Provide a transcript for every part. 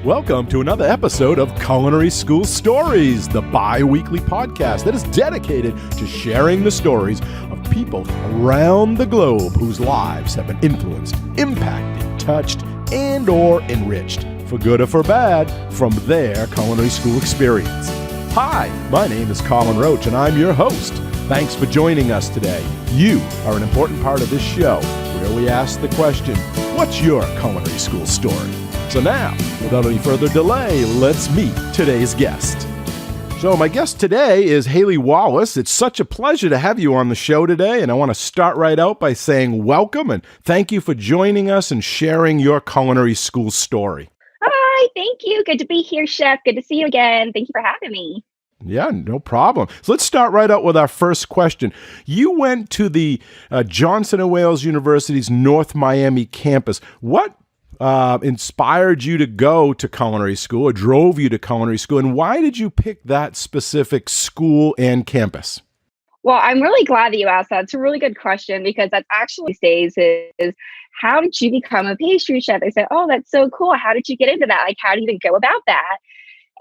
Welcome to another episode of Culinary School Stories, the bi-weekly podcast that is dedicated to sharing the stories of people around the globe whose lives have been influenced, impacted, touched, and or enriched, for good or for bad, from their culinary school experience. Hi, my name is Colin Roche, and I'm your host. Thanks for joining us today. You are an important part of this show, where we ask the question, what's your culinary school story? So now, without any further delay, let's meet today's guest. So my guest today is Halie Wallace. It's such a pleasure to have you on the show today, and I want to start right out by saying welcome and thank you for joining us and sharing your culinary school story. Hi, thank you. Good to be here, Chef. Good to see you again. Thank you for having me. Yeah, no problem. So let's start right out with our first question. You went to the Johnson & Wales University's North Miami campus. What inspired you to go to culinary school or drove you to culinary school, and why did you pick that specific school and campus? Well, I'm really glad that you asked that. It's a really good question because that's actually these days is how did you become a pastry chef? I said, oh, that's so cool. How did you get into that? Like, how do you even go about that?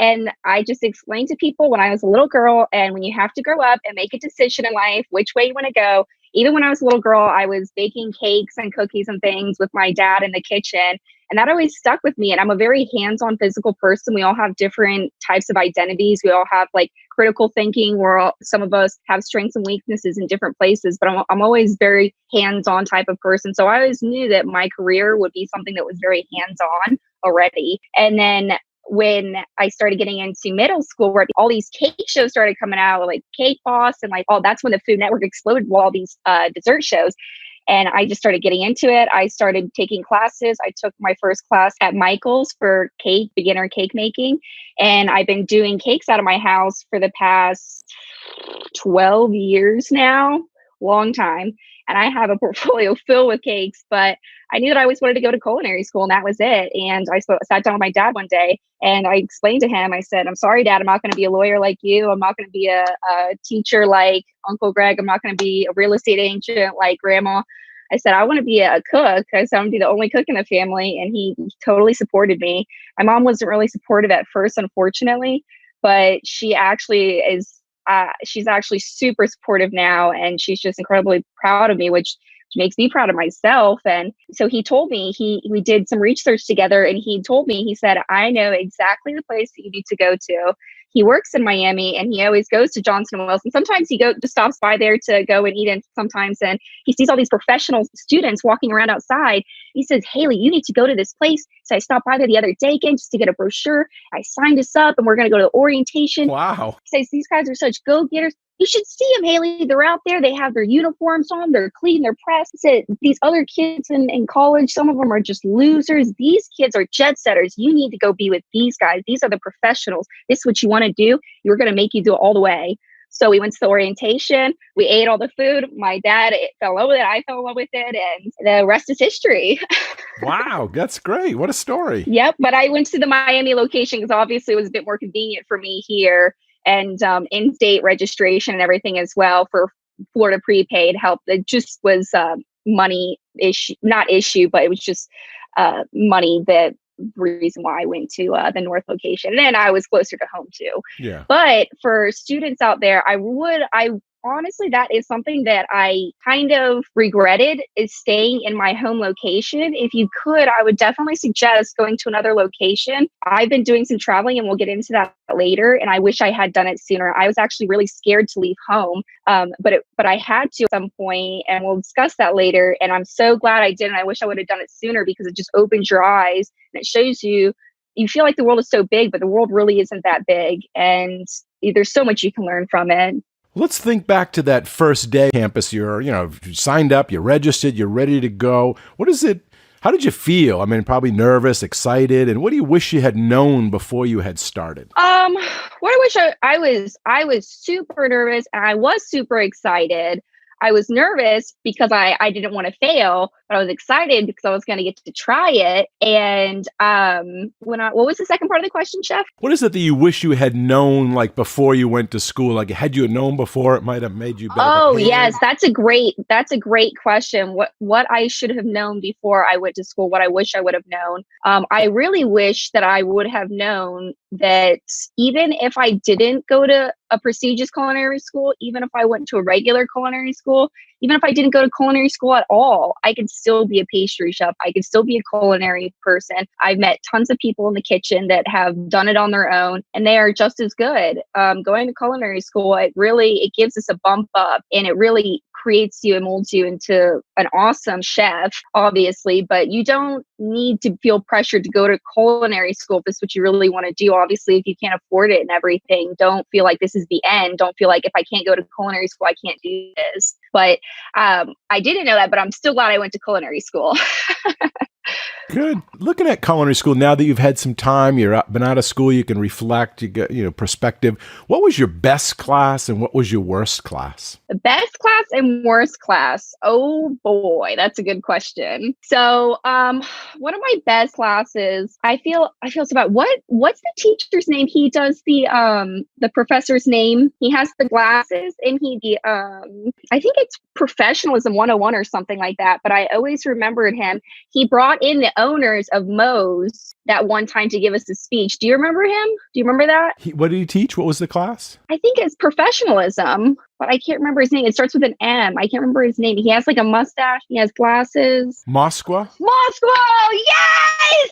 And I just explained to people when I was a little girl, and when you have to grow up and make a decision in life, which way you want to go. Even when I was a little girl, I was baking cakes and cookies and things with my dad in the kitchen. And that always stuck with me. And I'm a very hands-on physical person. We all have different types of identities. We all have like critical thinking where some of us have strengths and weaknesses in different places. But I'm always very hands-on type of person. So I always knew that my career would be something that was very hands-on already. And then when I started getting into middle school, where all these cake shows started coming out, like Cake Boss, and like, oh, that's when the Food Network exploded with all these dessert shows. And I just started getting into it. I started taking classes. I took my first class at Michael's for beginner cake making. And I've been doing cakes out of my house for the past 12 years now, long time. And I have a portfolio filled with cakes, but I knew that I always wanted to go to culinary school, and that was it. And I sat down with my dad one day and I explained to him, I said, I'm sorry, Dad, I'm not going to be a lawyer like you. I'm not going to be a teacher like Uncle Greg. I'm not going to be a real estate agent like Grandma. I said, I want to be a cook. I said, I'm going to be the only cook in the family. And he totally supported me. My mom wasn't really supportive at first, unfortunately, but she actually is. She's actually super supportive now, and she's just incredibly proud of me, which makes me proud of myself. And so he told me, we did some research together, and he told me, he said, I know exactly the place that you need to go to. He works in Miami, and he always goes to Johnson & Wales. And sometimes he just stops by there to go and eat in sometimes. And he sees all these professional students walking around outside. He says, Halie, you need to go to this place. So I stopped by there the other day again just to get a brochure. I signed us up, and we're going to go to the orientation. Wow. He says, these guys are such go-getters. You should see them, Halie. They're out there. They have their uniforms on. They're clean. They're pressed. He said, these other kids in college, some of them are just losers. These kids are jet setters. You need to go be with these guys. These are the professionals. This is what you want to do. You're going to make you do it all the way. So we went to the orientation. We ate all the food. My dad fell in love with it. I fell in love with it. And the rest is history. Wow, that's great. What a story. Yep. But I went to the Miami location because obviously it was a bit more convenient for me here. And in-state registration and everything as well for Florida prepaid help. It just was money issue, not issue, but it was just money that reason why I went to the North location. And then I was closer to home too. Yeah. But for students out there, I honestly, that is something that I kind of regretted, is staying in my home location. If you could, I would definitely suggest going to another location. I've been doing some traveling, and we'll get into that later. And I wish I had done it sooner. I was actually really scared to leave home, but I had to at some point, and we'll discuss that later. And I'm so glad I did. And I wish I would have done it sooner because it just opens your eyes and it shows you feel like the world is so big, but the world really isn't that big. And there's so much you can learn from it. Let's think back to that first day campus. You signed up, you're registered, you're ready to go. How did you feel? I mean, probably nervous, excited, and what do you wish you had known before you had started? What I wish I was super nervous, and I was super excited. I was nervous because I didn't want to fail, but I was excited because I was going to get to try it. And what was the second part of the question, Chef? What is it that you wish you had known, like before you went to school? Like, had you known before, it might have made you better prepared? Yes, that's a great question. What I should have known before I went to school, what I wish I would have known. I really wish that I would have known that even if I didn't go to a prestigious culinary school, even if I went to a regular culinary school, even if I didn't go to culinary school at all, I could still be a pastry chef. I could still be a culinary person. I've met tons of people in the kitchen that have done it on their own, and they are just as good. Going to culinary school, it gives us a bump up, and it really creates you and molds you into an awesome chef, obviously, but you don't need to feel pressured to go to culinary school if this is what you really want to do. Obviously, if you can't afford it and everything, don't feel like this is the end. Don't feel like if I can't go to culinary school, I can't do this. But I didn't know that, but I'm still glad I went to culinary school. Good. Looking at culinary school, now that you've had some time, been out of school, you can reflect, you get, perspective. What was your best class and what was your worst class? The best class and worst class. Oh boy, that's a good question. So, one of my best classes, I feel so bad. What's the teacher's name? He does the professor's name. He has the glasses and I think it's Professionalism 101 or something like that, but I always remembered him. He brought in the owners of Moe's that one time to give us a speech. Do you remember him? Do you remember that? What did he teach? What was the class? I think it's professionalism, but I can't remember his name. It starts with an M. I can't remember his name. He has like a mustache. He has glasses. Moskwa? Yes! Yes!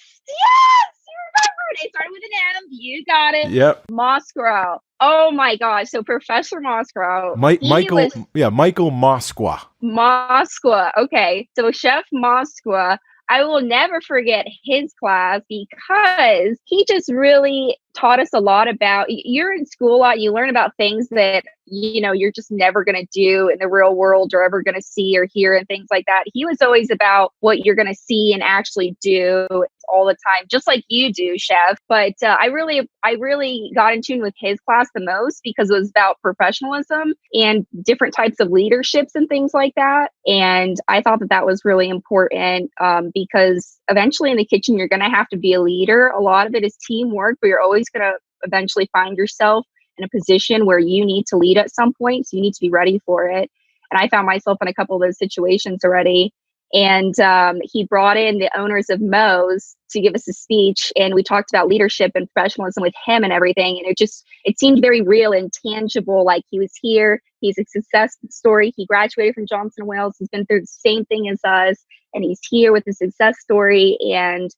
You remembered. It started with an M. You got it. Yep. Moskwa. Oh my gosh. So Professor Moskwa. Michael Moskwa. Moskwa. Okay. So Chef Moskwa, I will never forget his class because he just really taught us a lot about, you're in school a lot, you learn about things that, you're just never going to do in the real world or ever going to see or hear and things like that. He was always about what you're going to see and actually do all the time, just like you do, Chef. But I really got in tune with his class the most because it was about professionalism and different types of leaderships and things like that. And I thought that was really important because eventually in the kitchen, you're going to have to be a leader. A lot of it is teamwork, but you're always going to eventually find yourself in a position where you need to lead at some point. So you need to be ready for it. And I found myself in a couple of those situations already. And he brought in the owners of Moe's to give us a speech. And we talked about leadership and professionalism with him and everything. And it seemed very real and tangible. Like he was here. He's a success story. He graduated from Johnson & Wales. He's been through the same thing as us. And he's here with a success story. And,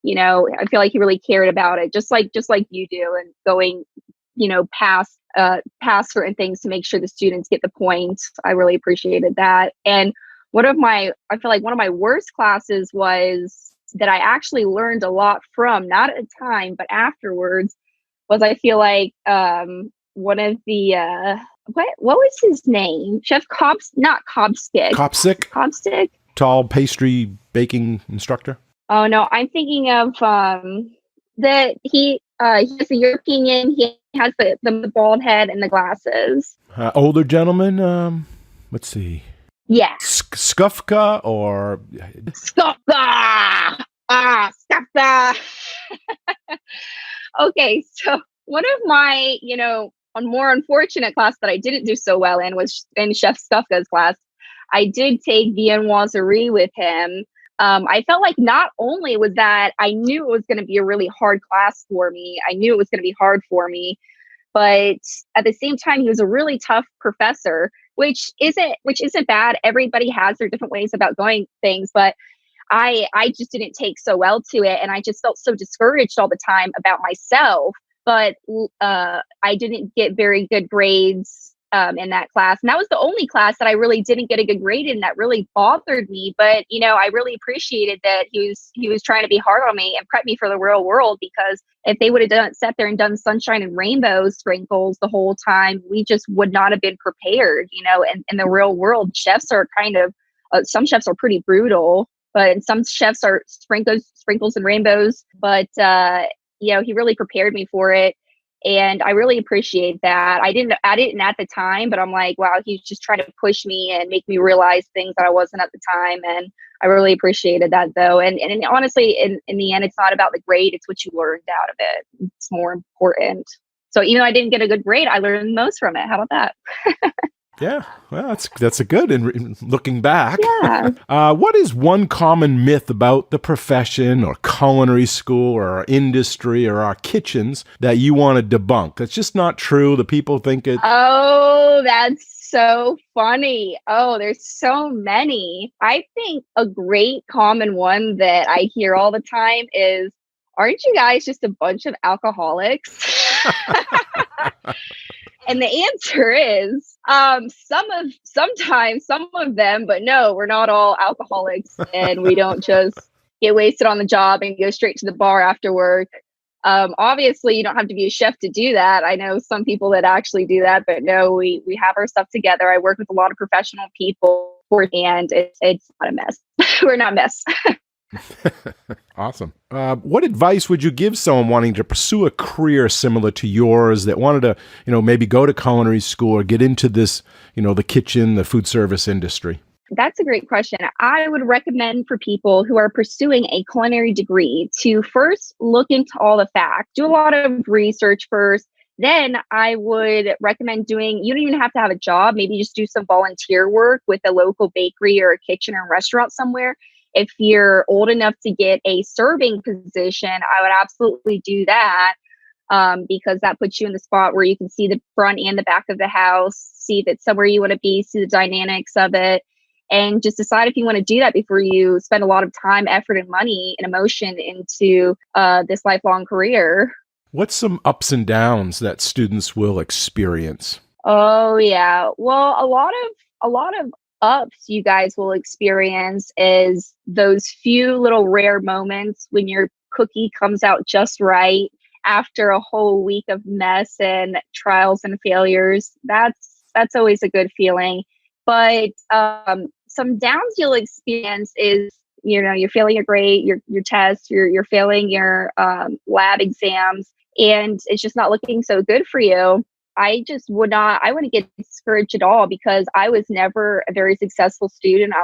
I feel like he really cared about it, just like you do, and going, past certain things to make sure the students get the point. I really appreciated that. And I feel like one of my worst classes was that I actually learned a lot from, not at the time, but afterwards, was I feel like one of the, what was his name? Chef Cobstick. Tall pastry baking instructor. Oh no, I'm thinking of that he has a European. He has the bald head and the glasses. Older gentleman. Let's see. Yeah. Skufka or Skufka. Skufka. Okay, so one of my, a more unfortunate class that I didn't do so well in was in Chef Skufka's class. I did take viennoiserie with him. I felt like not only was that I knew it was going to be a really hard class for me. I knew it was going to be hard for me, but at the same time, he was a really tough professor, which isn't bad. Everybody has their different ways about going things, but I just didn't take so well to it. And I just felt so discouraged all the time about myself, but I didn't get very good grades in that class. And that was the only class that I really didn't get a good grade in. That really bothered me. But, I really appreciated that he was trying to be hard on me and prep me for the real world, because if they would have sat there and done sunshine and rainbow sprinkles the whole time, we just would not have been prepared, and in the real world, chefs are kind of, some chefs are pretty brutal, but some chefs are sprinkles and rainbows. But, he really prepared me for it. And I really appreciate that. I didn't at the time, but I'm like, wow, he's just trying to push me and make me realize things that I wasn't at the time. And I really appreciated that though. And honestly, in the end, it's not about the grade, it's what you learned out of it. It's more important. So even though I didn't get a good grade, I learned the most from it. How about that? Yeah, well, that's a good. And looking back, Yeah. what is one common myth about the profession or culinary school or our industry or our kitchens that you want to debunk? That's just not true. The people think it. Oh, that's so funny. Oh, there's so many. I think a great common one that I hear all the time is, aren't you guys just a bunch of alcoholics? And the answer is sometimes some of them, but no, we're not all alcoholics, and we don't just get wasted on the job and go straight to the bar after work. Obviously, you don't have to be a chef to do that. I know some people that actually do that, but no, we have our stuff together. I work with a lot of professional people, and it's not a mess. We're not a mess. Awesome. What advice would you give someone wanting to pursue a career similar to yours that wanted to, maybe go to culinary school or get into this, the kitchen, the food service industry? That's a great question. I would recommend for people who are pursuing a culinary degree to first look into all the facts, do a lot of research first. Then I would recommend you don't even have to have a job, maybe just do some volunteer work with a local bakery or a kitchen or restaurant somewhere. If you're old enough to get a serving position, I would absolutely do that, because that puts you in the spot where you can see the front and the back of the house, see if it's somewhere you want to be, see the dynamics of it, and just decide if you want to do that before you spend a lot of time, effort, and money and emotion into this lifelong career. What's some ups and downs that students will experience? Oh, yeah. Well, a lot of ups you guys will experience is those few little rare moments when your cookie comes out just right after a whole week of mess and trials and failures. That's always a good feeling. But some downs you'll experience is, you're failing your grade, your tests, you're failing your lab exams, and it's just not looking so good for you. I wouldn't get discouraged at all, because I was never a very successful student.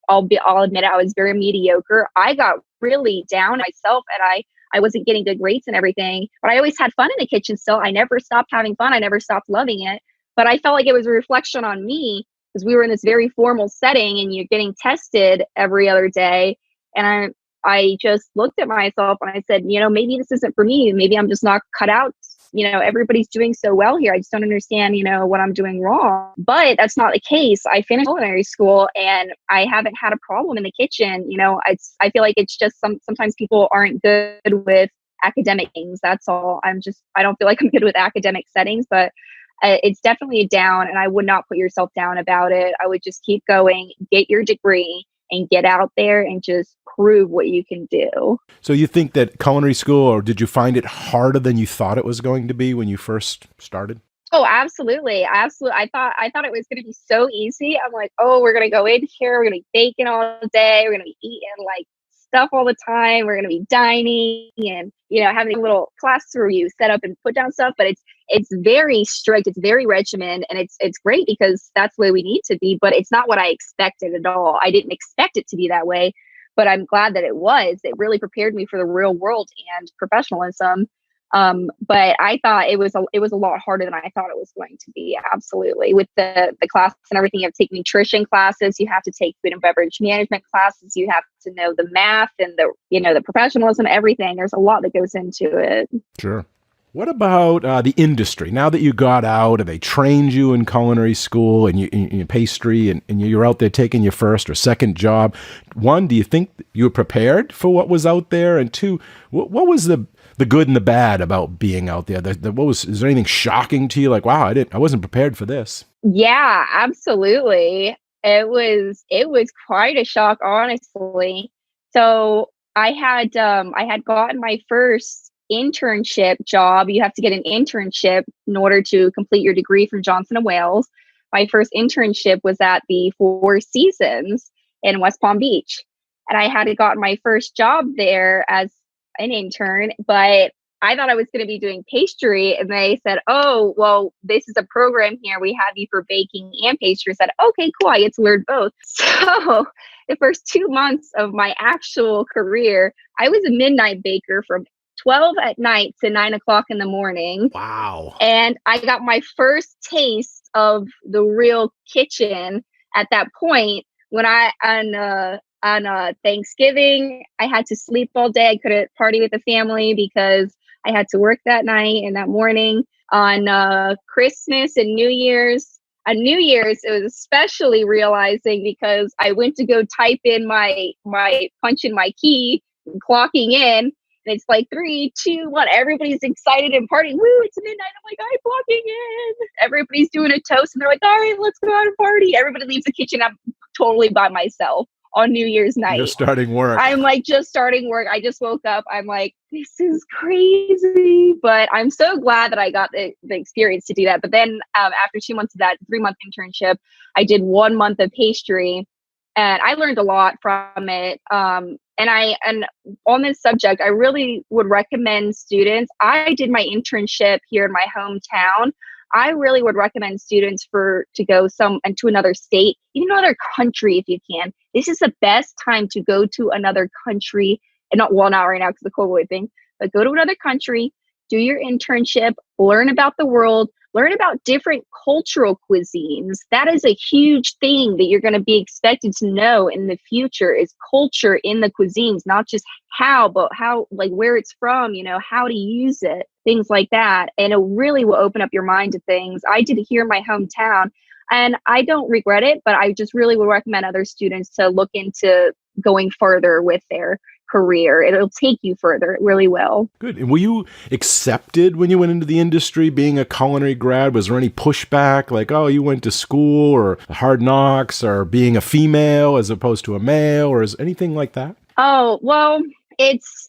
I'll admit it, I was very mediocre. I got really down on myself, and I wasn't getting good grades and everything, but I always had fun in the kitchen still. I never stopped having fun. I never stopped loving it, but I felt like it was a reflection on me, because we were in this very formal setting and you're getting tested every other day. And I just looked at myself and I said, maybe this isn't for me. Maybe I'm just not cut out. Everybody's doing so well here. I just don't understand, what I'm doing wrong. But that's not the case. I finished culinary school and I haven't had a problem in the kitchen. I feel like it's just sometimes people aren't good with academic things. That's all. I don't feel like I'm good with academic settings, but it's definitely a down, and I would not put yourself down about it. I would just keep going, get your degree, and get out there and just prove what you can do. So you think that culinary school, or did you find it harder than you thought it was going to be when you first started? Oh, absolutely. Absolutely. I thought it was going to be so easy. I'm like, oh, we're going to go in here. We're going to be baking all day. We're going to be eating like stuff all the time. We're going to be dining and, having a little class where you set up and put down stuff. But it's very strict. It's very regimented, and it's great because that's the way we need to be. But it's not what I expected at all. I didn't expect it to be that way, but I'm glad that it was. It really prepared me for the real world and professionalism. But I thought it was a lot harder than I thought it was going to be. Absolutely. With the classes and everything, you have to take nutrition classes, you have to take food and beverage management classes, you have to know the math and the professionalism, everything. There's a lot that goes into it. Sure. What about the industry? Now that you got out and they trained you in culinary school and you pastry and you're out there taking your first or second job, one, do you think you were prepared for what was out there? And two, what was the good and the bad about being out there? Is there anything shocking to you? Like, wow, I wasn't prepared for this. Yeah, absolutely. It was quite a shock, honestly. So I had gotten my first internship job. You have to get an internship in order to complete your degree from Johnson & Wales. My first internship was at the Four Seasons in West Palm Beach. And I had gotten my first job there as an intern, but I thought I was going to be doing pastry, and they said, "Oh, well, this is a program here. We have you for baking and pastry." I said, "Okay, cool. I get to learn both." So the first 2 months of my actual career, I was a midnight baker from 12 at night to 9 o'clock in the morning. Wow. And I got my first taste of the real kitchen at that point when on Thanksgiving, I had to sleep all day. I couldn't party with the family because I had to work that night and that morning. On Christmas and New Year's, on New Year's, it was especially realizing because I went to go type in my punch in my key, clocking in. And it's like 3, 2, 1. Everybody's excited and partying. Woo, it's midnight. I'm like, I'm clocking in. Everybody's doing a toast and they're like, all right, let's go out and party. Everybody leaves the kitchen. I'm totally by myself on New Year's night. You're starting work. I'm like just starting work. I just woke up. I'm like, this is crazy. But I'm so glad that I got the experience to do that. But then after 2 months of that 3-month internship, I did 1 month of pastry. And I learned a lot from it. And on this subject, I really would recommend students. I did my internship here in my hometown. I really would recommend students to go to another state, even another country if you can. This is the best time to go to another country, and not right now because of the COVID thing, but go to another country, do your internship, learn about the world, learn about different cultural cuisines. That is a huge thing that you're going to be expected to know in the future is culture in the cuisines, not just but how, like where it's from, how to use it, things like that. And it really will open up your mind to things. I did it here in my hometown and I don't regret it, but I just really would recommend other students to look into going further with their career. It'll take you further. It really will. Good. And were you accepted when you went into the industry being a culinary grad? Was there any pushback like, oh, you went to school or hard knocks or being a female as opposed to a male or is anything like that? Oh, well, it's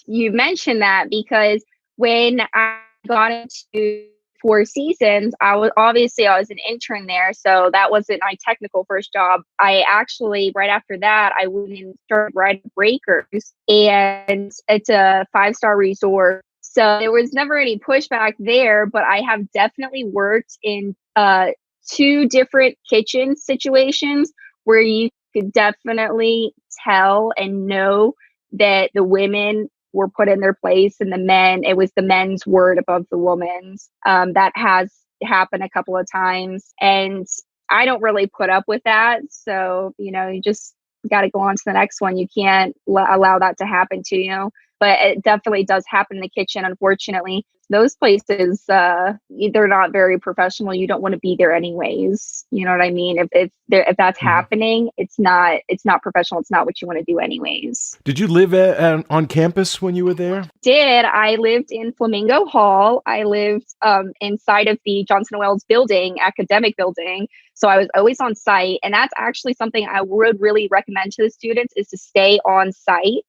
you mentioned that because when I got into Four Seasons, I was an intern there, so that wasn't my technical first job. I actually right after that I went and started writing Breakers, and it's a 5-star resort. So there was never any pushback there, but I have definitely worked in 2 different kitchen situations where you could definitely tell and know that the women were put in their place and it was the men's word above the woman's. That has happened a couple of times and I don't really put up with that. So, you just got to go on to the next one. You can't allow that to happen to you, but it definitely does happen in the kitchen. Unfortunately, those places, they're not very professional. You don't want to be there anyways. You know what I mean? If that's happening, it's not professional. It's not what you want to do anyways. Did you live on campus when you were there? I lived in Flamingo Hall. I lived inside of the Johnson & Wales building, academic building. So I was always on site. And that's actually something I would really recommend to the students is to stay on site,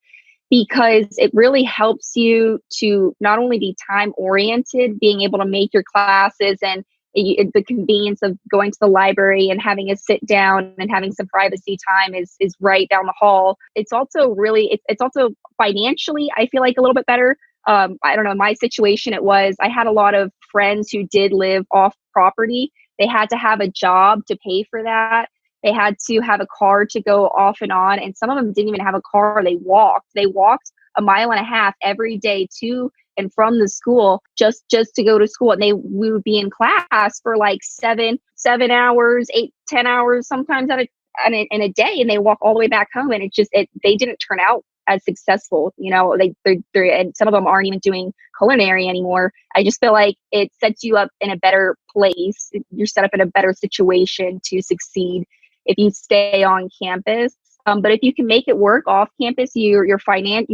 because it really helps you to not only be time oriented, being able to make your classes and the convenience of going to the library and having a sit down and having some privacy time is right down the hall. It's also it's also financially, I feel like a little bit better. I don't know, in my situation, I had a lot of friends who did live off property. They had to have a job to pay for that. They had to have a car to go off and on. And some of them didn't even have a car. They walked 1.5 miles every day to and from the school just to go to school. And we would be in class for like 7 hours, 8, 10 hours, sometimes in a day. And they walk all the way back home. And they didn't turn out as successful. They're and some of them aren't even doing culinary anymore. I just feel like it sets you up in a better place. You're set up in a better situation to succeed if you stay on campus. But if you can make it work off campus, you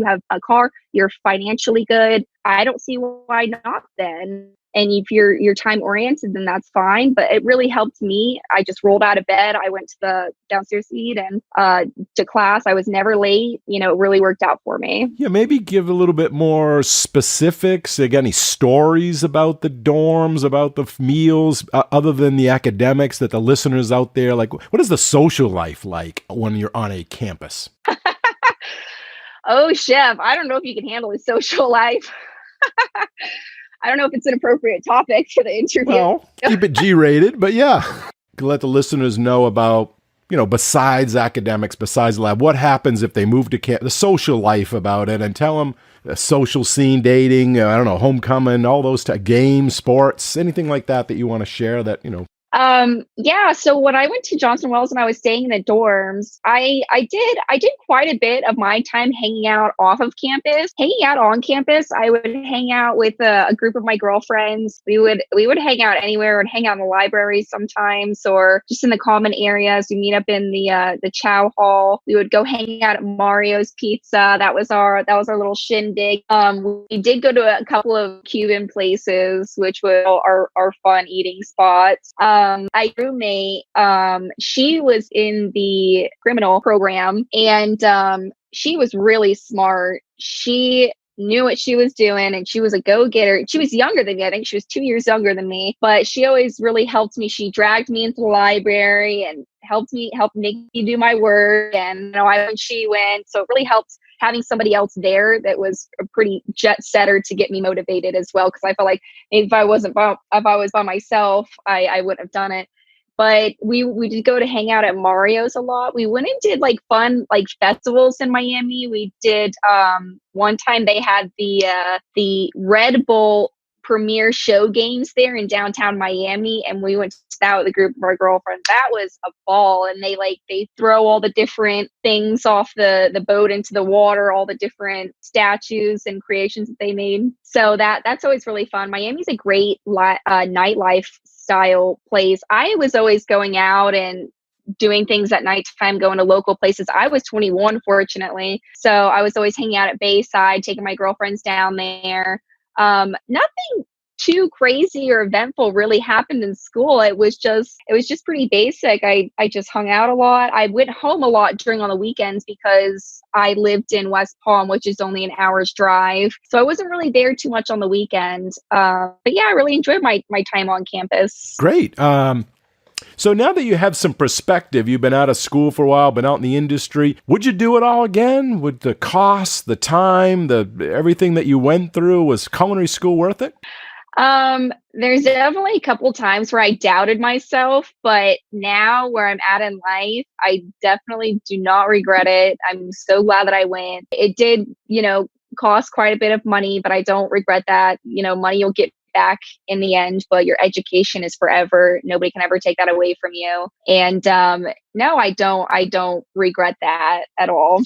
have a car, you're financially good. I don't see why not then. And if you're time oriented, then that's fine. But it really helped me. I just rolled out of bed. I went to the downstairs seat and to class. I was never late. It really worked out for me. Yeah, maybe give a little bit more specifics. Like any stories about the dorms, about the meals, other than the academics that the listeners out there, like what is the social life like when you're on a campus? Oh, chef, I don't know if you can handle a social life. I don't know if it's an appropriate topic for the interview. Well, keep it G-rated, but yeah. Let the listeners know about, besides academics, besides lab, what happens if they move to the social life about it, and tell them social scene, dating, I don't know, homecoming, all those games, sports, anything like that you want to share that. Yeah. So when I went to Johnson Wells and I was staying in the dorms, I did quite a bit of my time hanging out off of campus. Hanging out on campus, I would hang out with a group of my girlfriends. We would hang out anywhere. We'd hang out in the library sometimes, or just in the common areas. We meet up in the chow hall. We would go hang out at Mario's Pizza. That was our little shindig. We did go to a couple of Cuban places, which were our fun eating spots. My roommate, she was in the criminal program, and she was really smart. She knew what she was doing, and she was a go-getter. She was younger than me. I think she was 2 years younger than me, but she always really helped me. She dragged me into the library and helped make me do my work. And when she went, so it really helped having somebody else there that was a pretty jet setter to get me motivated as well. Because I felt like if I was by myself, I wouldn't have done it. But we did go to hang out at Mario's a lot. We went and did fun festivals in Miami. We did one time they had the Red Bull premiere show games there in downtown Miami, and we went to that with a group of our girlfriends. That was a ball, and they throw all the different things off the boat into the water, all the different statues and creations that they made. So that's always really fun. Miami's a great nightlife style place. I was always going out and doing things at nighttime, going to local places. I was 21, fortunately. So I was always hanging out at Bayside, taking my girlfriends down there. Nothing too crazy or eventful really happened in school. It was just pretty basic. I just hung out a lot. I went home a lot on the weekends because I lived in West Palm, which is only an hour's drive. So I wasn't really there too much on the weekend. But yeah, I really enjoyed my time on campus. Great. So now that you have some perspective, you've been out of school for a while, been out in the industry, would you do it all again? Would the cost, the time, everything that you went through, was culinary school worth it? There's definitely a couple times where I doubted myself, but now where I'm at in life, I definitely do not regret it. I'm so glad that I went. It did, cost quite a bit of money, but I don't regret that. Money you'll get back in the end, but your education is forever. Nobody can ever take that away from you. And no, I don't regret that at all.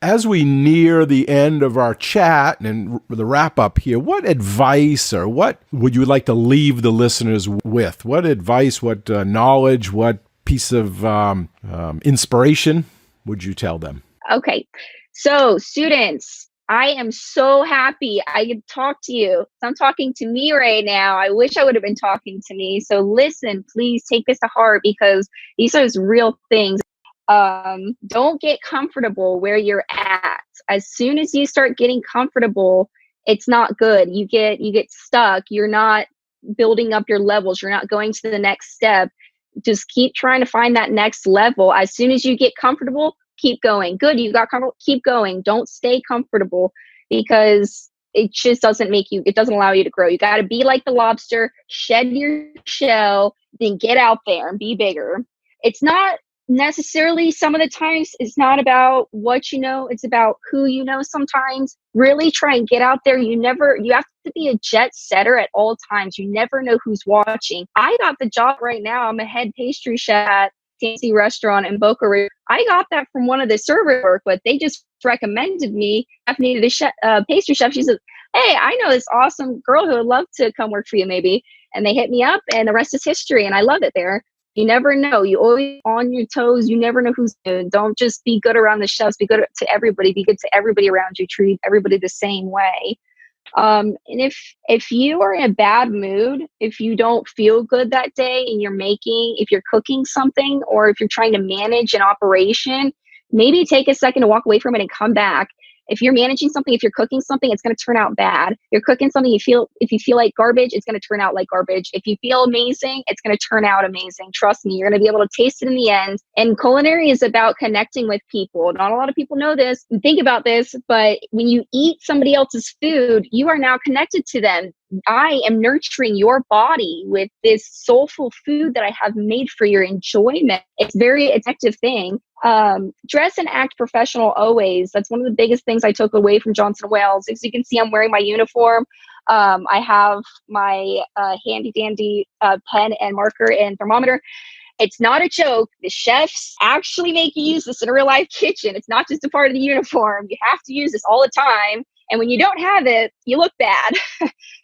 As we near the end of our chat and the wrap up here, what advice or what would you like to leave the listeners with? What advice, what knowledge, what piece of inspiration would you tell them? Okay. So students, I am so happy I could talk to you. I'm talking to me right now. I wish I would have been talking to me. So listen, please take this to heart because these are real things. Don't get comfortable where you're at. As soon as you start getting comfortable, it's not good. You get stuck. You're not building up your levels. You're not going to the next step. Just keep trying to find that next level. As soon as you get comfortable, keep going. Good. You got comfortable. Keep going. Don't stay comfortable because it just it doesn't allow you to grow. You got to be like the lobster, shed your shell, then get out there and be bigger. It's not necessarily, some of the times it's not about what you know, it's about who you know. Sometimes really try and get out there. You have to be a jet setter at all times. You never know who's watching. I got the job right now. I'm a head pastry chef at Tanzy Restaurant in Boca Raton. I got that from one of the servers I work with. They just recommended me. I needed a pastry chef. She said, hey, I know this awesome girl who would love to come work for you maybe. And they hit me up and the rest is history. And I love it there. You never know. You always on your toes. You never know who's good. Don't just be good around the chefs. Be good to everybody. Be good to everybody around you. Treat everybody the same way. And if you are in a bad mood, if you don't feel good that day and if you're cooking something or if you're trying to manage an operation, maybe take a second to walk away from it and come back If you're managing something, if you're cooking something, it's going to turn out bad. You're cooking something, if you feel like garbage, it's going to turn out like garbage. If you feel amazing, it's going to turn out amazing. Trust me, you're going to be able to taste it in the end. And culinary is about connecting with people. Not a lot of people know this and think about this, but when you eat somebody else's food, you are now connected to them. I am nurturing your body with this soulful food that I have made for your enjoyment. It's a very addictive thing. Dress and act professional always. That's one of the biggest things I took away from Johnson & Wales. As you can see, I'm wearing my uniform. I have my handy dandy pen and marker and thermometer. It's not a joke. The chefs actually make you use this in a real life kitchen. It's not just a part of the uniform. You have to use this all the time. And when you don't have it, you look bad.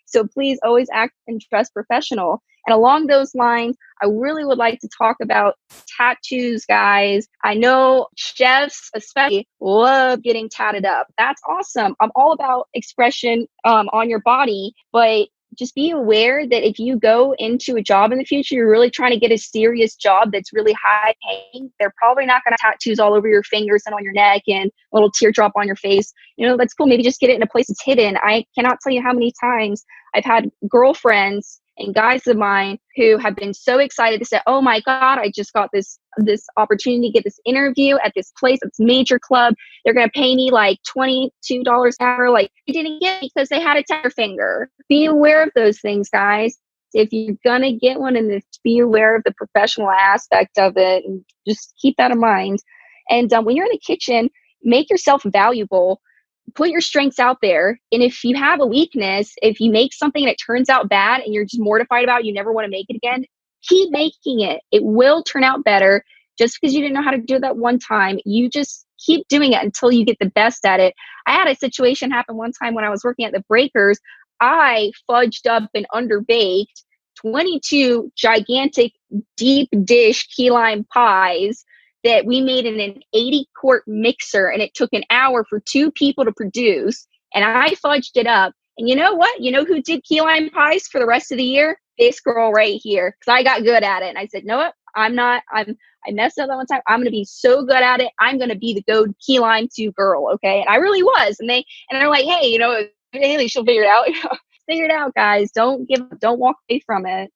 So please always act and dress professional. And along those lines, I really would like to talk about tattoos, guys. I know chefs especially love getting tatted up. That's awesome. I'm all about expression on your body, but just be aware that if you go into a job in the future, you're really trying to get a serious job that's really high paying, they're probably not going to tattoos all over your fingers and on your neck and a little teardrop on your face. You know, that's cool. Maybe just get it in a place that's hidden. I cannot tell you how many times I've had girlfriends and guys of mine who have been so excited to say, oh my God, I just got this opportunity to get this interview at this place, it's major club. They're going to pay me like $22 an hour. Like, they didn't get it because they had a tatted finger. Be aware of those things, guys. If you're going to get one, and be aware of the professional aspect of it, and just keep that in mind. And when you're in the kitchen, make yourself valuable. Put your strengths out there. And if you have a weakness, if you make something and it turns out bad and you're just mortified about it, you never want to make it again, keep making it. It will turn out better. Just because you didn't know how to do that one time, you just keep doing it until you get the best at it. I had a situation happen one time when I was working at the Breakers. I fudged up and underbaked 22 gigantic deep dish key lime pies that we made in an 80-quart mixer, and it took an hour for 2 people to produce, and I fudged it up. And you know what? You know who did key lime pies for the rest of the year? This girl right here, because I got good at it. And I said, no, what? I messed up that one time. I'm going to be so good at it. I'm going to be the go key lime 2 girl. Okay. And I really was. And they're like, hey, you know, Halie, she'll figure it out. Figure it out, guys. Don't walk away from it.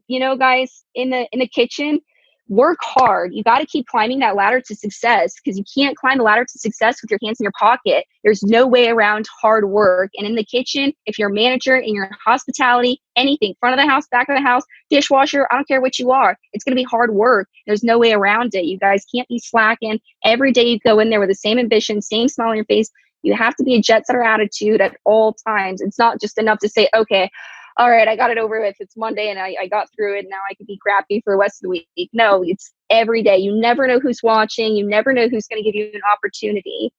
You know, guys, in the kitchen, work hard. You got to keep climbing that ladder to success, because you can't climb the ladder to success with your hands in your pocket. There's no way around hard work. And in the kitchen, if you're a manager in your hospitality, anything, front of the house, back of the house, dishwasher, I don't care what you are, it's going to be hard work. There's no way around it. You guys can't be slacking. Every day you go in there with the same ambition, same smile on your face. You have to be a jet setter attitude at all times. It's not just enough to say, okay, all right, I got it over with. It's Monday and I got through it. Now I can be crappy for the rest of the week. No, it's every day. You never know who's watching. You never know who's going to give you an opportunity.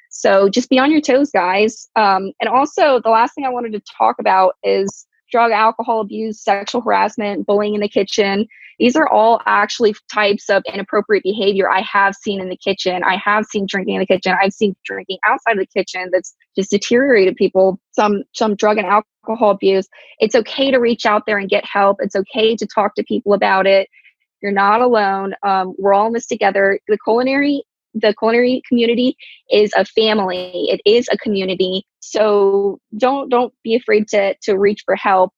So just be on your toes, guys. And also, the last thing I wanted to talk about is drug, alcohol abuse, sexual harassment, bullying in the kitchen. These are all actually types of inappropriate behavior I have seen in the kitchen. I have seen drinking in the kitchen. I've seen drinking outside of the kitchen that's just deteriorated people, some drug and alcohol abuse. It's okay to reach out there and get help. It's okay to talk to people about it. You're not alone. We're all in this together. The culinary community is a family. It is a community. So don't be afraid to reach for help.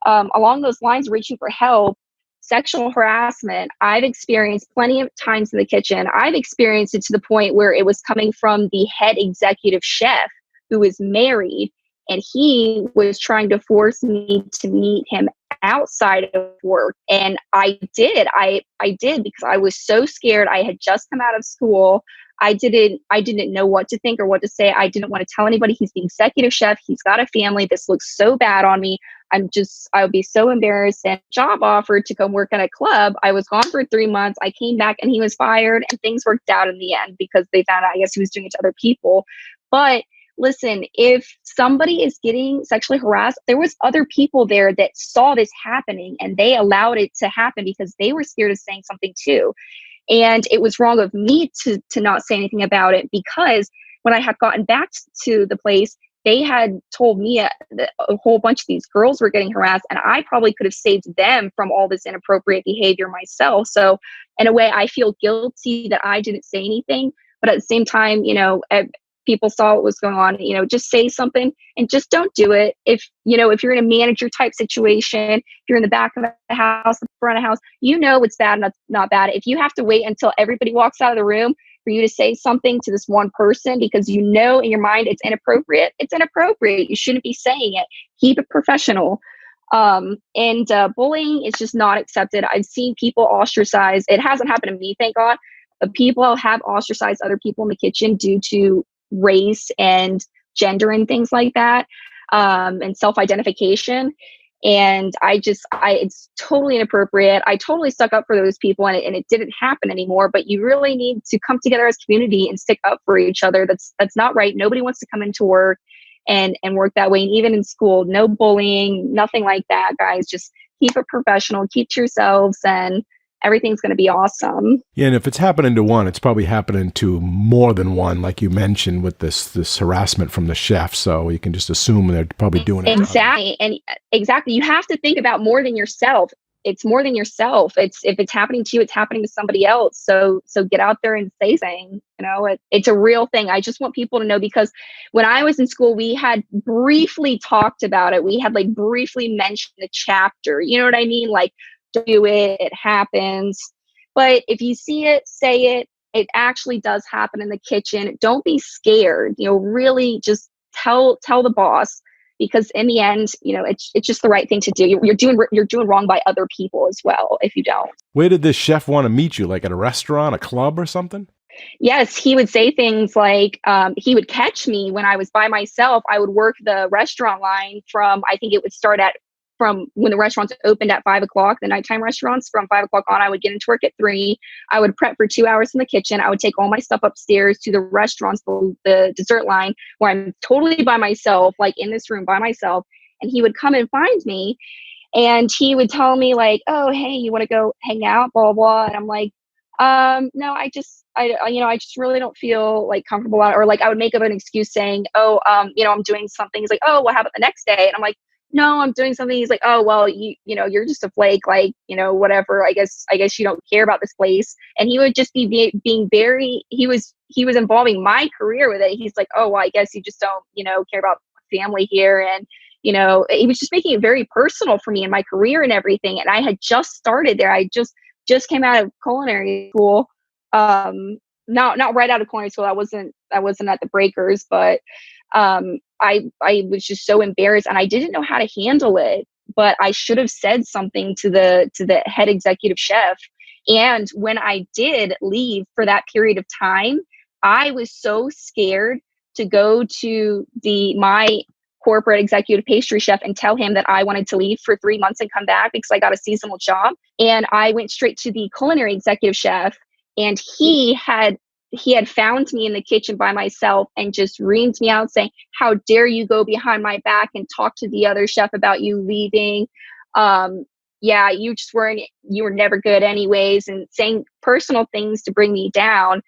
Along those lines, reaching for help, sexual harassment, I've experienced plenty of times in the kitchen. I've experienced it to the point where it was coming from the head executive chef, who was married, and he was trying to force me to meet him outside of work. And I did. I did, because I was so scared. I had just come out of school. I didn't know what to think or what to say. I didn't want to tell anybody. He's the executive chef. He's got a family. This looks so bad on me. I would be so embarrassed. And job offered to come work at a club. I was gone for 3 months. I came back and he was fired, and things worked out in the end because they found out, I guess, he was doing it to other people. But listen, if somebody is getting sexually harassed, there was other people there that saw this happening, and they allowed it to happen because they were scared of saying something too. And it was wrong of me to not say anything about it, because when I had gotten back to the place, they had told me a whole bunch of these girls were getting harassed, and I probably could have saved them from all this inappropriate behavior myself. So in a way, I feel guilty that I didn't say anything. But at the same time, you know, people saw what was going on, just say something and just don't do it. If you're in a manager type situation, if you're in the back of the house, the front of the house, it's bad and not bad. If you have to wait until everybody walks out of the room for you to say something to this one person because in your mind it's inappropriate, You shouldn't be saying it. Keep it professional. And bullying is just not accepted. I've seen people ostracize. It hasn't happened to me, thank God. But people have ostracized other people in the kitchen due to race and gender and things like that, and self-identification. And it's totally inappropriate. I totally stuck up for those people, and it didn't happen anymore. But you really need to come together as a community and stick up for each other. That's not right. Nobody wants to come into work and work that way. And even in school, no bullying, nothing like that, guys. Just keep it professional, keep to yourselves, and everything's going to be awesome. Yeah, and if it's happening to one, it's probably happening to more than one, like you mentioned with this harassment from the chef. So you can just assume they're probably doing it. Exactly. And exactly. You have to think about more than yourself. It's more than yourself. If it's happening to you, it's happening to somebody else. So get out there and say something. It's a real thing. I just want people to know, because when I was in school, we had briefly talked about it. We had briefly mentioned the chapter. You know what I mean? Do it. It happens. But if you see it, say it. It actually does happen in the kitchen. Don't be scared. Really just tell the boss. Because in the end, it's just the right thing to do. You're doing wrong by other people as well if you don't. Where did this chef want to meet you? Like at a restaurant, a club, or something? Yes, he would say things like he would catch me when I was by myself. I would work the restaurant line I think it would start from when the restaurants opened at 5 o'clock, the nighttime restaurants. From 5 o'clock on, I would get into work at 3. I would prep for 2 hours in the kitchen. I would take all my stuff upstairs to the restaurants, the dessert line, where I'm totally by myself, in this room by myself. And he would come and find me, and he would tell me oh, hey, you want to go hang out, blah, blah, blah. And I'm like, no, I just really don't feel comfortable about it. Or I would make up an excuse saying, oh, I'm doing something. He's like, oh, well, how about the next day? And I'm like, no, I'm doing something. He's like, oh, well, you're just a flake, whatever. I guess you don't care about this place. And he would just be being very, he was involving my career with it. He's like, oh, well, I guess you just don't, care about family here. And, he was just making it very personal for me and my career and everything. And I had just started there. I just came out of culinary school. Not right out of culinary school. I wasn't at the Breakers, but I was just so embarrassed, and I didn't know how to handle it, but I should have said something to the head executive chef. And when I did leave for that period of time, I was so scared to go to my corporate executive pastry chef and tell him that I wanted to leave for 3 months and come back because I got a seasonal job. And I went straight to the culinary executive chef, and he had found me in the kitchen by myself and just reamed me out saying, how dare you go behind my back and talk to the other chef about you leaving? Yeah, you were never good anyways, and saying personal things to bring me down.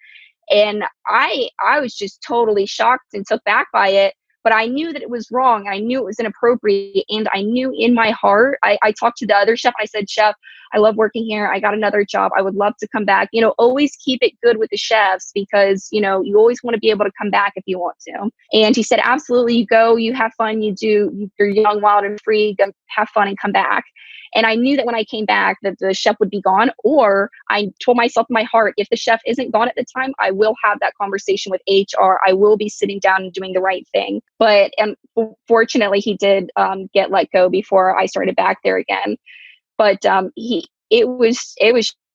And I was just totally shocked and took back by it. But I knew that it was wrong. I knew it was inappropriate. And I knew in my heart, I talked to the other chef. I said, chef, I love working here. I got another job. I would love to come back. Always keep it good with the chefs, because, you always want to be able to come back if you want to. And he said, absolutely, you go, you have fun, you're young, wild, and free, go have fun and come back. And I knew that when I came back that the chef would be gone, or I told myself in my heart, if the chef isn't gone at the time, I will have that conversation with HR. I will be sitting down and doing the right thing. But fortunately, he did get let go before I started back there again. But it was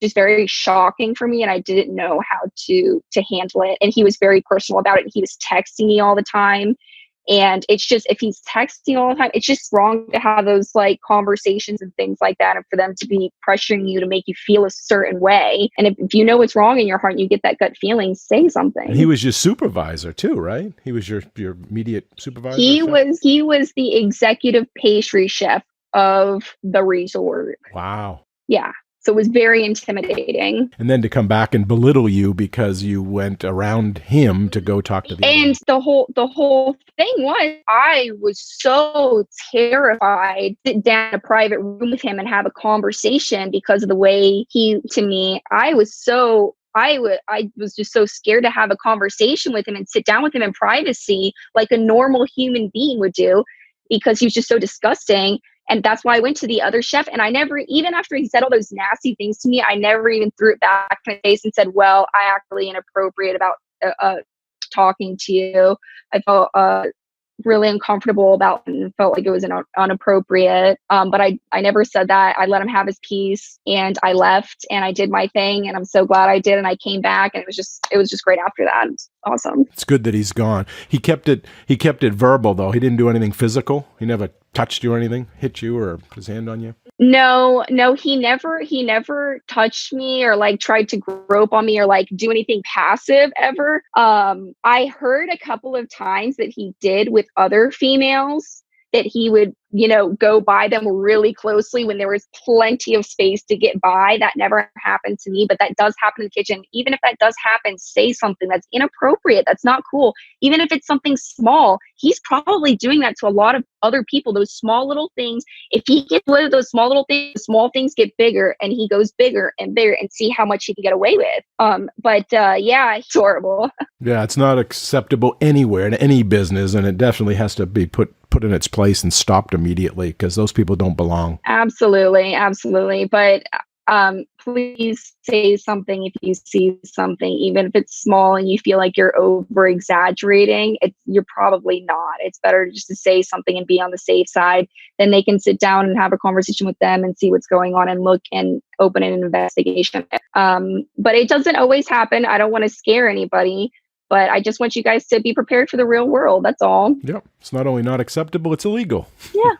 just very shocking for me, and I didn't know how to handle it. And he was very personal about it. He was texting me all the time. And it's just, if he's texting all the time, it's just wrong to have those conversations and things like that, and for them to be pressuring you to make you feel a certain way. And if you know what's wrong in your heart and you get that gut feeling, say something. And he was your supervisor too, right? He was your immediate supervisor? He was the executive pastry chef of the resort. Wow. Yeah. So it was very intimidating. And then to come back and belittle you because you went around him to go talk to the And the whole thing was, I was so terrified to sit down in a private room with him and have a conversation because of the way to me, I was so I was just so scared to have a conversation with him and sit down with him in privacy like a normal human being would do, because he was just so disgusting. And that's why I went to the other chef. And I never, even after he said all those nasty things to me, I never even threw it back in my face and said, well, I actually inappropriate about talking to you. I felt really uncomfortable about it and felt like it was inappropriate. But I never said that. I let him have his piece and I left and I did my thing, and I'm so glad I did. And I came back and it was just great after that. It was awesome. It's good that he's gone. He kept it verbal though. He didn't do anything physical. He never touched you or anything, hit you or put his hand on you. No, he never touched me or like tried to grope on me or like do anything passive ever. I heard a couple of times that he did with other females, that he would, go by them really closely when there was plenty of space to get by. That never happened to me, but that does happen in the kitchen. Even if that does happen, say something. That's inappropriate. That's not cool. Even if it's something small, he's probably doing that to a lot of other people. Those small little things, if he gets rid of those small things get bigger, and he goes bigger and bigger, and see how much he can get away with. Yeah, it's horrible. Yeah, it's not acceptable anywhere in any business, and it definitely has to be put in its place and stopped immediately, because those people don't belong. Absolutely. But please say something if you see something, even if it's small and you feel like you're over exaggerating. You're probably not. It's better just to say something and be on the safe side. Then they can sit down and have a conversation with them and see what's going on and look and open an investigation. But it doesn't always happen. I don't want to scare anybody, but I just want you guys to be prepared for the real world. That's all. Yep. It's not only not acceptable, it's illegal. Yeah.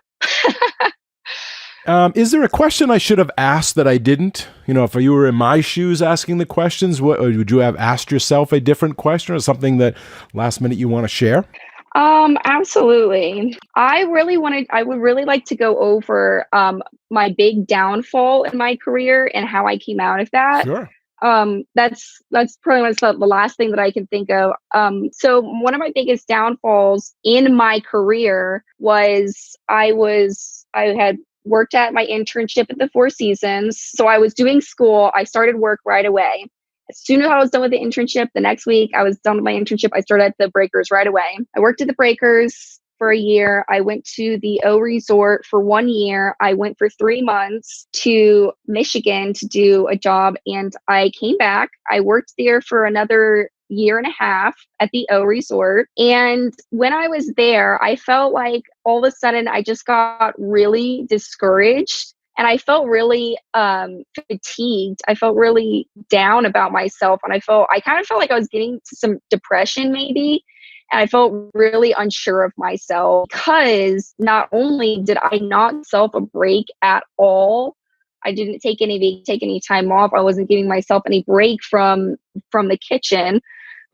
Is there a question I should have asked that I didn't? If you were in my shoes asking the questions, would you have asked yourself a different question or something that last minute you want to share? Absolutely. I would really like to go over my big downfall in my career and how I came out of that. Sure. That's pretty much the last thing that I can think of. So one of my biggest downfalls in my career was I had worked at my internship at the Four Seasons. So I was doing school. I started work right away. As soon as I was done with the internship, the next week I was done with my internship, I started at the Breakers right away. I worked at the Breakers for a year. I went to the Eau Resort for 1 year. I went for 3 months to Michigan to do a job, and I came back. I worked there for another year and a half at the Eau Resort. And when I was there, I felt like all of a sudden I just got really discouraged. And I felt really fatigued. I felt really down about myself. And I kind of felt like I was getting to some depression maybe. And I felt really unsure of myself, because not only did I not self a break at all, I didn't take any time off. I wasn't giving myself any break from the kitchen.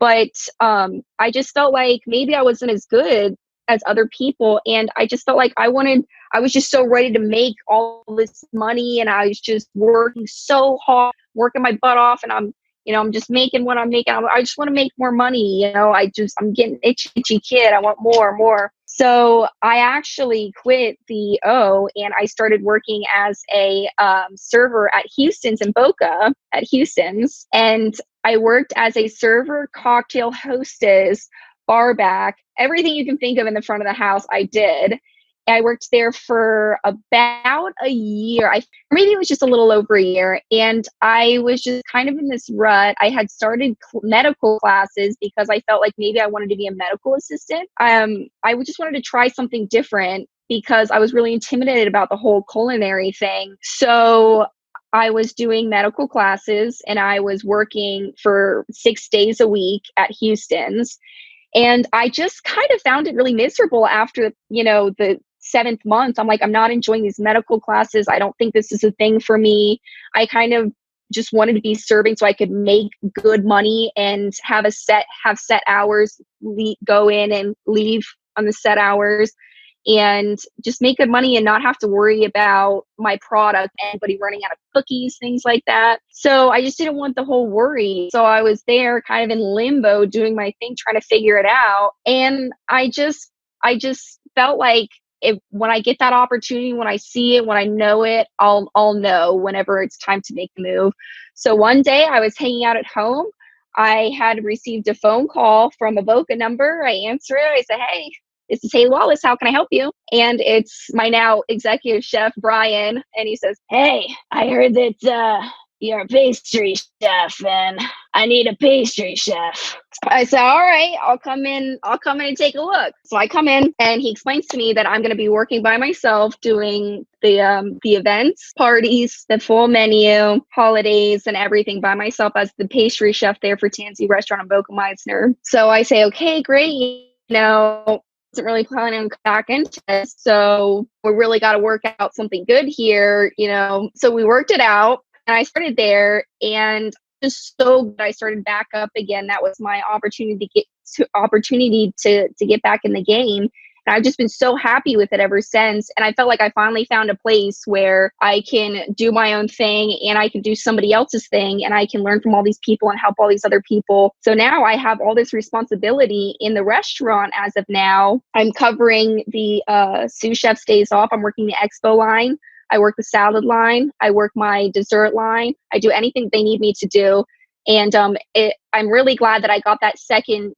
But I just felt like maybe I wasn't as good as other people. And I just felt like I was just so ready to make all this money. And I was just working so hard, working my butt off. And I'm just making what I'm making. I just want to make more money. I'm getting itchy kid. I want more. So I actually quit the O, and I started working as a server at Houston's in Boca at Houston's. And I worked as a server, cocktail hostess, bar back, everything you can think of in the front of the house, I did. I worked there for about a year. Maybe it was just a little over a year. And I was just kind of in this rut. I had started medical classes because I felt like maybe I wanted to be a medical assistant. I just wanted to try something different because I was really intimidated about the whole culinary thing. So I was doing medical classes and I was working for 6 days a week at Houston's. And I just kind of found it really miserable after, the 7th month. I'm like, I'm not enjoying these medical classes. I don't think this is a thing for me. I kind of just wanted to be serving so I could make good money and have set hours, go in and leave on the set hours, and just make good money and not have to worry about my product, anybody running out of cookies, things like that. So I just didn't want the whole worry. So I was there kind of in limbo doing my thing, trying to figure it out. And I just felt like when I get that opportunity, when I see it, when I know it, I'll know whenever it's time to make the move. So one day I was hanging out at home. I had received a phone call from a Boca number. I answer it. I said, "Hey, this is Halie Wallace. How can I help you?" And it's my now executive chef, Brian. And he says, "Hey, I heard that you're a pastry chef and I need a pastry chef." I said, "All right, I'll come in and take a look." So I come in and he explains to me that I'm going to be working by myself doing the events, parties, the full menu, holidays, and everything by myself as the pastry chef there for Tanzy Restaurant in Boca Raton. So I say, "Okay, great. Wasn't really planning on back into this. So we really got to work out something good here, So we worked it out and I started there, and just so good I started back up again. That was my opportunity to get back in the game. And I've just been so happy with it ever since. And I felt like I finally found a place where I can do my own thing and I can do somebody else's thing and I can learn from all these people and help all these other people. So now I have all this responsibility in the restaurant as of now. I'm covering the sous chef's days off. I'm working the expo line. I work the salad line. I work my dessert line. I do anything they need me to do. And I'm really glad that I got that second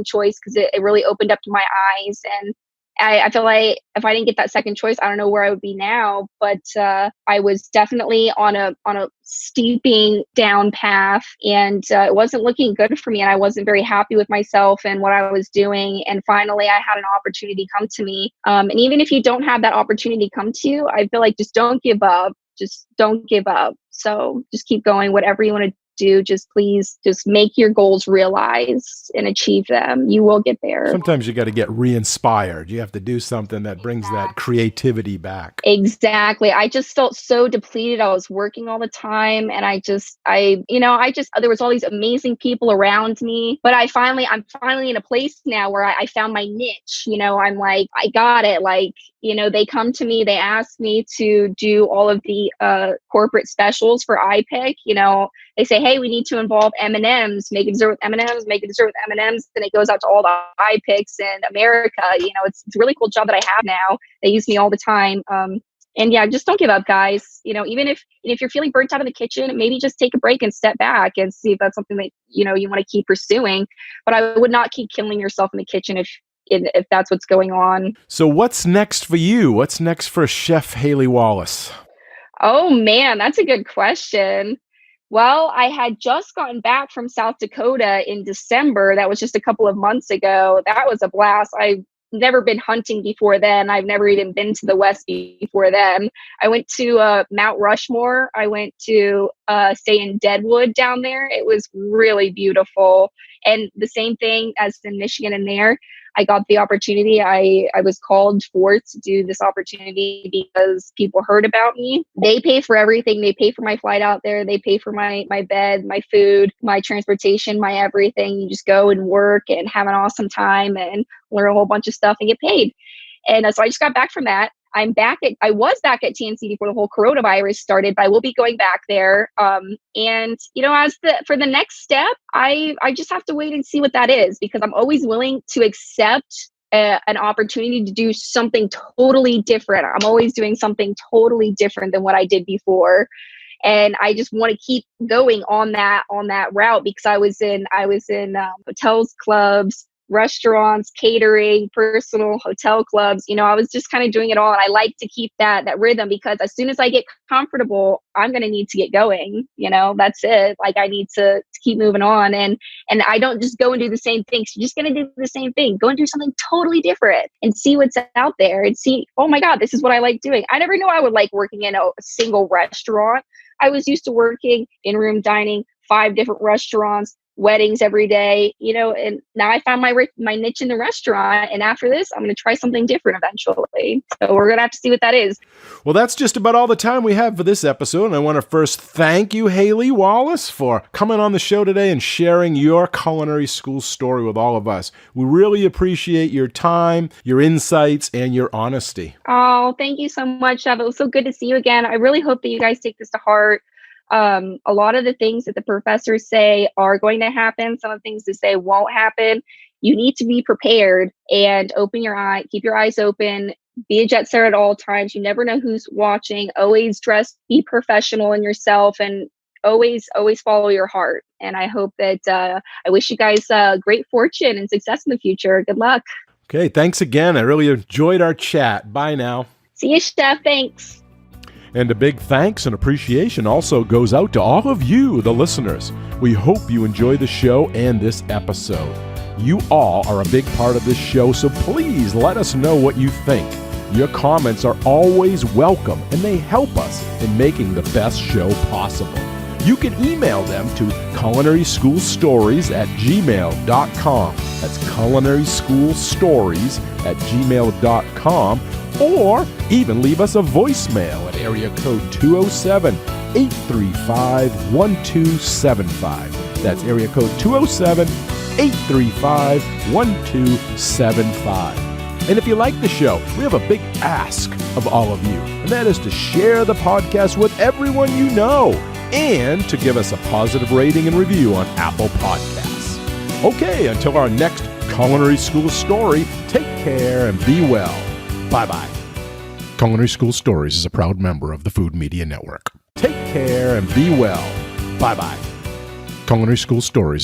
choice, because it really opened up my eyes. And I feel like if I didn't get that second choice, I don't know where I would be now. But I was definitely on a steeping down path, and it wasn't looking good for me. And I wasn't very happy with myself and what I was doing. And finally, I had an opportunity come to me. And even if you don't have that opportunity come to you, I feel like just don't give up. Just don't give up. So just keep going. Whatever you want to do, please make your goals realize and achieve them. You will get there. Sometimes you got to get re-inspired. You have to do something that brings that creativity back. Exactly. I just felt so depleted. I was working all the time, and there was all these amazing people around me, but I'm finally in a place now where I found my niche. I'm like, I got it. Like, they come to me, they ask me to do all of the corporate specials for iPick. They say, "Hey, we need to involve M&Ms, make a dessert with M&Ms, make a dessert with M&Ms. And it goes out to all the iPicks in America. It's a really cool job that I have now. They use me all the time. And yeah, just don't give up, guys. Even if you're feeling burnt out of the kitchen, maybe just take a break and step back and see if that's something that, you want to keep pursuing. But I would not keep killing yourself in the kitchen if that's what's going on. So what's next for you? What's next for Chef Halie Wallace? Oh man, that's a good question. Well, I had just gotten back from South Dakota in December. That was just a couple of months ago. That was a blast. I've never been hunting before then. I've never even been to the West before then. I went to Mount Rushmore. I went to stay in Deadwood down there. It was really beautiful. And the same thing as in Michigan and there. I got the opportunity. I was called for to do this opportunity because people heard about me. They pay for everything. They pay for my flight out there. They pay for my bed, my food, my transportation, my everything. You just go and work and have an awesome time and learn a whole bunch of stuff and get paid. And so I just got back from that. I was back at TNC before the whole coronavirus started, but I will be going back there. And for the next step, I just have to wait and see what that is, because I'm always willing to accept an opportunity to do something totally different. I'm always doing something totally different than what I did before. And I just want to keep going on that route, because I was in hotels, clubs, restaurants, catering, personal hotel clubs. I was just kind of doing it all. And I like to keep that rhythm, because as soon as I get comfortable, I'm going to need to get going. That's it. Like, I need to keep moving on. And I don't just go and do the same things. You're just going to do the same thing. Go and do something totally different and see what's out there and see, oh my God, this is what I like doing. I never knew I would like working in a single restaurant. I was used to working in room dining, 5 different restaurants, weddings every day, and now I found my niche in the restaurant. And after this, I'm going to try something different eventually. So we're going to have to see what that is. Well, that's just about all the time we have for this episode. And I want to first thank you, Halie Wallace, for coming on the show today and sharing your culinary school story with all of us. We really appreciate your time, your insights, and your honesty. Oh, thank you so much, Jeff. It was so good to see you again. I really hope that you guys take this to heart. A lot of the things that the professors say are going to happen. Some of the things they say won't happen. You need to be prepared and keep your eyes open. be a jet setter at all times. You never know who's watching. Always dress, be professional in yourself, and always follow your heart. And I hope that I wish you guys great fortune and success in the future. Good luck. Okay, thanks again. I really enjoyed our chat. Bye now. See you, Chef. Thanks. And a big thanks and appreciation also goes out to all of you, the listeners. We hope you enjoy the show and this episode. You all are a big part of this show, so please let us know what you think. Your comments are always welcome, and they help us in making the best show possible. You can email them to culinaryschoolstories@gmail.com. That's culinaryschoolstories@gmail.com. Or even leave us a voicemail at area code 207-835-1275. That's area code 207-835-1275. And if you like the show, we have a big ask of all of you, and that is to share the podcast with everyone you know and to give us a positive rating and review on Apple Podcasts. Okay, until our next Culinary School Story, take care and be well. Bye-bye. Culinary School Stories is a proud member of the Food Media Network. Take care and be well. Bye-bye. Culinary School Stories